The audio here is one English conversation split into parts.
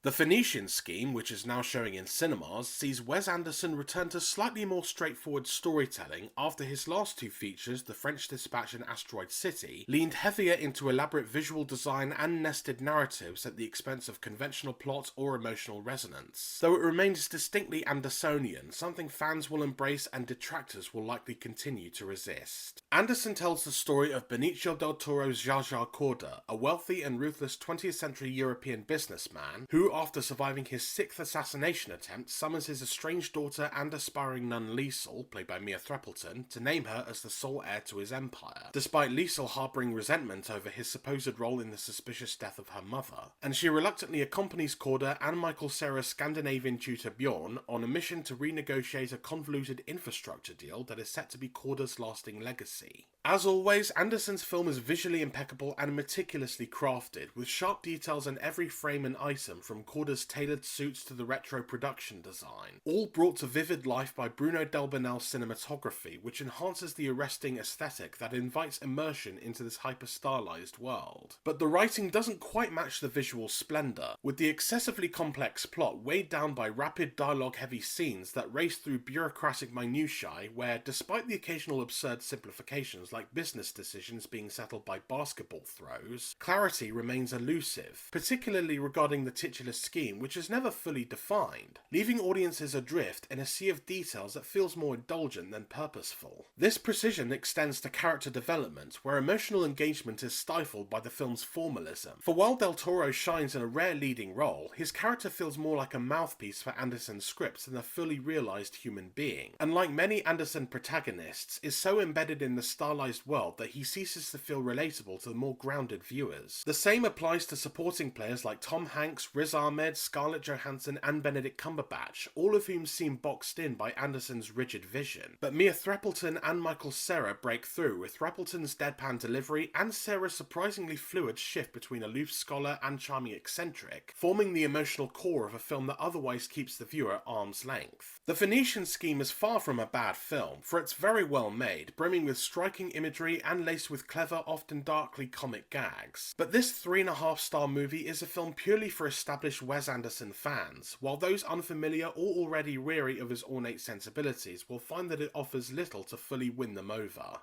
The Phoenician Scheme, which is now showing in cinemas, sees Wes Anderson return to slightly more straightforward storytelling after his last two features, The French Dispatch and Asteroid City, leaned heavier into elaborate visual design and nested narratives at the expense of conventional plot or emotional resonance. Though it remains distinctly Andersonian, something fans will embrace and detractors will likely continue to resist. Anderson tells the story of Benicio del Toro's Zsa Zsa Corda, a wealthy and ruthless 20th century European businessman who, after surviving his 6th assassination attempt, summons his estranged daughter and aspiring nun Liesl, played by Mia Threppleton, to name her as the sole heir to his empire, despite Liesl harbouring resentment over his supposed role in the suspicious death of her mother, and she reluctantly accompanies Corda and Michael Cera's Scandinavian tutor Bjorn on a mission to renegotiate a convoluted infrastructure deal that is set to be Corda's lasting legacy. As always, Anderson's film is visually impeccable and meticulously crafted, with sharp details in every frame and item from Corda's tailored suits to the retro production design, all brought to vivid life by Bruno Delbonnel's cinematography, which enhances the arresting aesthetic that invites immersion into this hyper-stylized world. But the writing doesn't quite match the visual splendor, with the excessively complex plot weighed down by rapid dialogue-heavy scenes that race through bureaucratic minutiae where, despite the occasional absurd simplifications like business decisions being settled by basketball throws, clarity remains elusive, particularly regarding the titular scheme, which is never fully defined, leaving audiences adrift in a sea of details that feels more indulgent than purposeful. This precision extends to character development, where emotional engagement is stifled by the film's formalism. For while Del Toro shines in a rare leading role, his character feels more like a mouthpiece for Anderson's scripts than a fully realised human being, and like many Anderson protagonists, is so embedded in the stylized world that he ceases to feel relatable to the more grounded viewers. The same applies to supporting players like Tom Hanks, Riz Ahmed, Scarlett Johansson and Benedict Cumberbatch, all of whom seem boxed in by Anderson's rigid vision. But Mia Threppleton and Michael Cera break through, with Threppleton's deadpan delivery and Cera's surprisingly fluid shift between aloof scholar and charming eccentric, forming the emotional core of a film that otherwise keeps the viewer at arm's length. The Phoenician Scheme is far from a bad film, for it's very well made, brimming with striking imagery and laced with clever, often darkly comic gags. But this 3.5-star movie is a film purely for established Wes Anderson fans, while those unfamiliar or already weary of his ornate sensibilities will find that it offers little to fully win them over.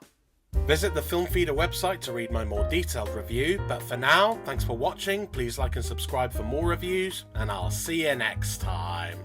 Visit the Film Feeder website to read my more detailed review, but for now, thanks for watching, please like and subscribe for more reviews, and I'll see you next time.